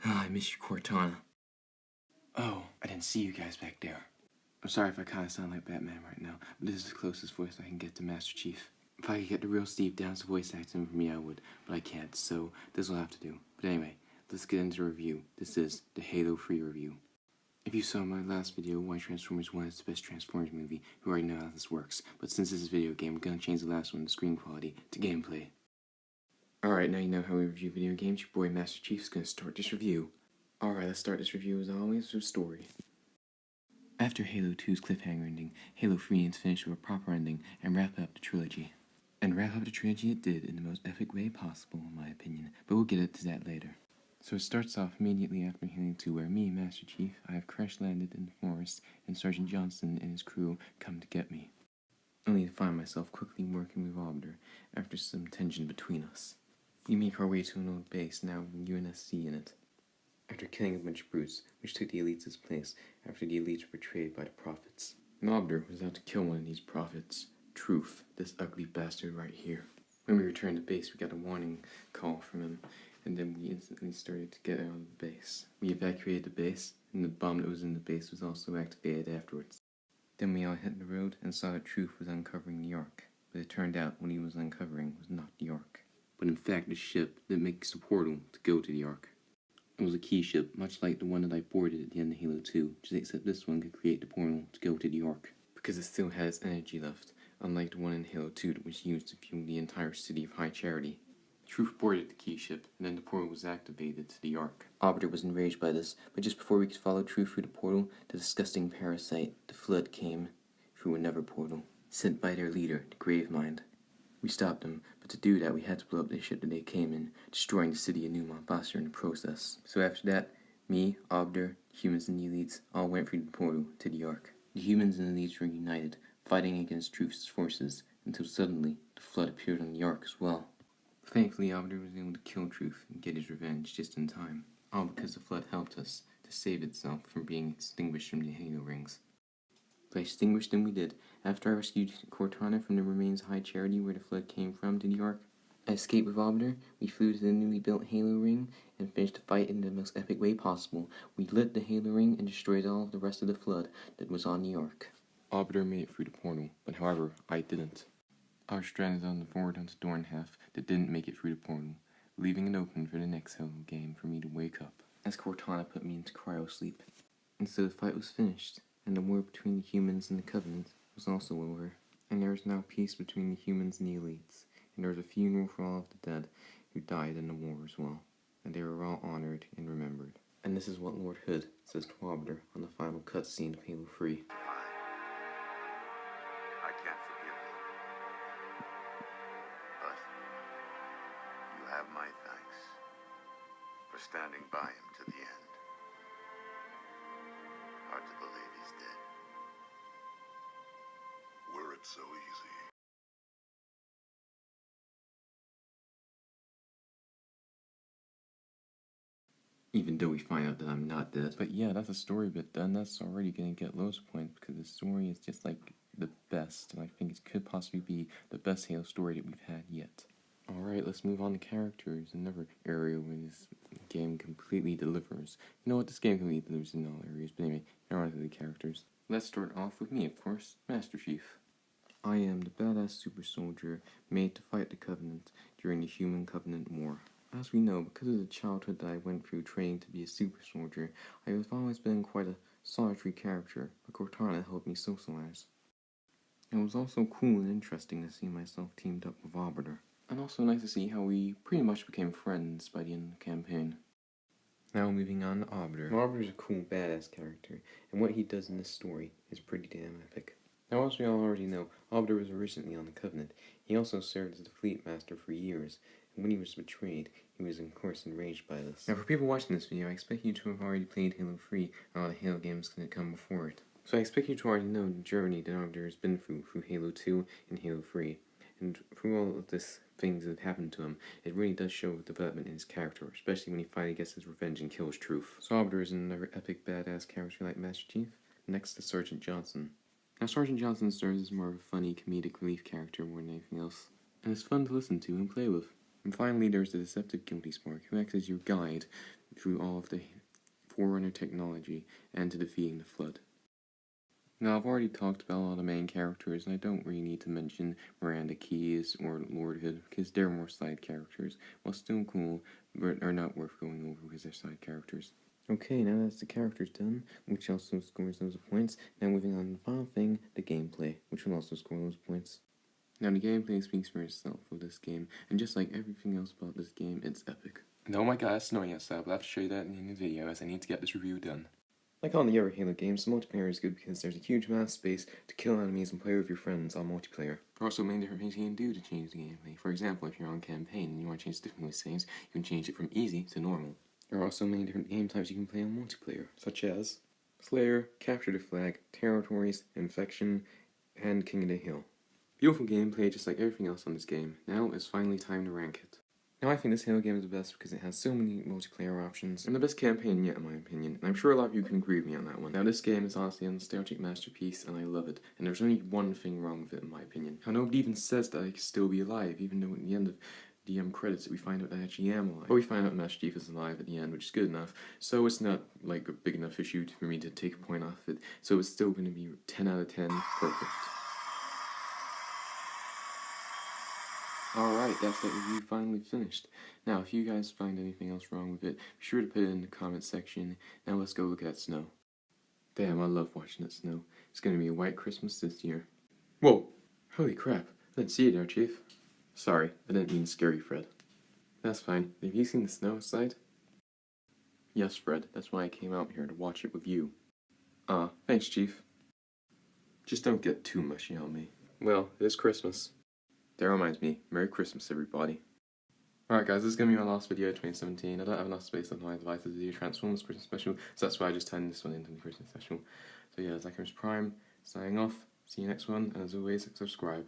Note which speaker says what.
Speaker 1: I miss you, Cortana. Oh, I didn't see you guys back there. I'm sorry if I kind of sound like Batman right now, but this is the closest voice I can get to Master Chief. If I could get the real Steve Downes voice acting for me, I would, but I can't, so this will have to do. But anyway, let's get into the review. This is the Halo 3 review. If you saw my last video, why Transformers 1 is the best Transformers movie, you already know how this works. But since this is a video game, we're gonna change the last one, the screen quality, to gameplay. Alright, now you know how we review video games. Your boy Master Chief's gonna start this review. Alright, let's start this review as always with story. After Halo 2's cliffhanger ending, Halo 3 needs to finish with a proper ending and wrap up the trilogy. And wrap up the trilogy it did in the most epic way possible, in my opinion, but we'll get to that later. So it starts off immediately after Halo 2, where me, Master Chief, I have crash-landed in the forest, and Sergeant Johnson and his crew come to get me. Only to find myself quickly working with Arbiter, after some tension between us. We make our way to an old base, now with UNSC in it. After killing a bunch of brutes, which took the elites' place, after the elites were betrayed by the prophets. And Arbiter was out to kill one of these prophets. Truth, this ugly bastard right here. When we returned to base, we got a warning call from him, and then we instantly started to get out of the base. We evacuated the base, and the bomb that was in the base was also activated afterwards. Then we all hit the road and saw that Truth was uncovering the Ark, but it turned out what he was uncovering was not the Ark, but in fact the ship that makes the portal to go to the Ark. It was a key ship, much like the one that I boarded at the end of Halo 2, just except this one could create the portal to go to the Ark, because it still has energy left, unlike the one in Halo 2 that was used to fuel the entire city of High Charity. Truth boarded the key ship, and then the portal was activated to the Ark. Arbiter was enraged by this, but just before we could follow Truth through the portal, the disgusting parasite, the Flood, came through another portal, sent by their leader, the Gravemind. We stopped them, but to do that we had to blow up the ship that they came in, destroying the city of New Montbasser in the process. So after that, me, Arbiter, humans and the elites all went through the portal to the Ark. The humans and elites were united, fighting against Truth's forces, until suddenly the Flood appeared on the Ark as well. Thankfully, Arbiter was able to kill Truth and get his revenge just in time, all because the Flood helped us to save itself from being extinguished from the Halo rings. But extinguished them we did. After I rescued Cortana from the remains of High Charity where the Flood came from to the Ark, I escaped with Arbiter, we flew to the newly built Halo ring, and finished the fight in the most epic way possible. We lit the Halo ring and destroyed all of the rest of the Flood that was on the Ark. Arbiter made it through the portal, but however, I didn't. I was stranded on the forward onto Dornhalf that didn't make it through the portal, leaving it open for the next Halo game for me to wake up, as Cortana put me into cryosleep. And so the fight was finished, and the war between the humans and the Covenant was also over, and there is now peace between the humans and the elites, and there was a funeral for all of the dead who died in the war as well, and they were all honored and remembered. And this is what Lord Hood says to Arbiter on the final cutscene of Halo 3.
Speaker 2: I can't forgive him. But you have my thanks for standing by him to the end. Hard to believe he's dead. Were it so easy.
Speaker 1: Even though we find out that I'm not dead. But yeah, that's a story bit done. That's already gonna get loads of points because the story is just like the best. And I think it could possibly be the best Halo story that we've had yet. Alright, let's move on to characters. Another area where this game completely delivers. You know what, this game completely delivers in all areas. But anyway, now on to the characters. Let's start off with me, of course, Master Chief. I am the badass super soldier made to fight the Covenant during the Human Covenant War. As we know, because of the childhood that I went through training to be a super soldier, I have always been quite a solitary character, but Cortana helped me socialize. It was also cool and interesting to see myself teamed up with Arbiter, and also nice to see how we pretty much became friends by the end of the campaign. Now moving on to Arbiter. Arbiter's a cool badass character, and what he does in this story is pretty damn epic. Now, as we all already know, Arbiter was originally on the Covenant. He also served as the Fleet Master for years, and when he was betrayed, he was of course enraged by this. Now, for people watching this video, I expect you to have already played Halo 3 and all the Halo games that come before it. So I expect you to already know the journey that Arbiter has been through Halo 2 and Halo 3. And through all of this things that happened to him, it really does show development in his character, especially when he finally gets his revenge and kills Truth. So Arbiter is another epic badass character like Master Chief. Next is Sergeant Johnson. Now, Sergeant Johnson serves as more of a funny comedic relief character more than anything else, and it's fun to listen to and play with. And finally, there's the deceptive Guilty Spark, who acts as your guide through all of the Forerunner technology and to defeating the Flood. Now, I've already talked about all the main characters, and I don't really need to mention Miranda Keyes or Lord Hood, because they're more side characters. While still cool, but are not worth going over because they're side characters. Okay, now that's the characters done, which also scores those points. Now moving on to the final thing, the gameplay, which will also score those points. Now the gameplay speaks for itself with this game, and just like everything else about this game, it's epic. And oh my god, it's snowing outside, but I'll have to show you that in the end of the video as I need to get this review done. Like all the other Halo games, the multiplayer is good because there's a huge amount of space to kill enemies and play with your friends on multiplayer. There are also many different things you can do to change the gameplay. For example, if you're on campaign and you want to change the difficulty settings, you can change it from easy to normal. There are also many different game types you can play on multiplayer, such as Slayer, Capture the Flag, Territories, Infection, and King of the Hill. Beautiful gameplay just like everything else on this game. Now it's finally time to rank it. Now I think this Halo game is the best because it has so many multiplayer options, and the best campaign yet in my opinion, and I'm sure a lot of you can agree with me on that one. Now this game is honestly a nostalgic masterpiece, and I love it, and there's only one thing wrong with it in my opinion. How nobody even says that I can still be alive, even though at the end of the credits we find out that I actually am alive. But we find out Master Chief is alive at the end, which is good enough, so it's not like a big enough issue for me to take a point off it, so it's still going to be 10 out of 10, perfect. Alright, that's that review finally finished. Now, if you guys find anything else wrong with it, be sure to put it in the comment section. Now let's go look at snow. Damn, I love watching it snow. It's gonna be a white Christmas this year. Whoa! Holy crap, I didn't see you there, Chief. Sorry, I didn't mean scary Fred. That's fine. Have you seen the snow outside? Yes, Fred, that's why I came out here to watch it with you. Thanks, Chief. Just don't get too mushy on me. Well, it is Christmas. That reminds me, Merry Christmas, everybody. Alright guys, this is going to be my last video of 2017. I don't have enough space on my devices to do Transformers Christmas Special, so that's why I just turned this one into the Christmas Special. So yeah, Zacchaeus Prime, signing off, see you next one, and as always, subscribe.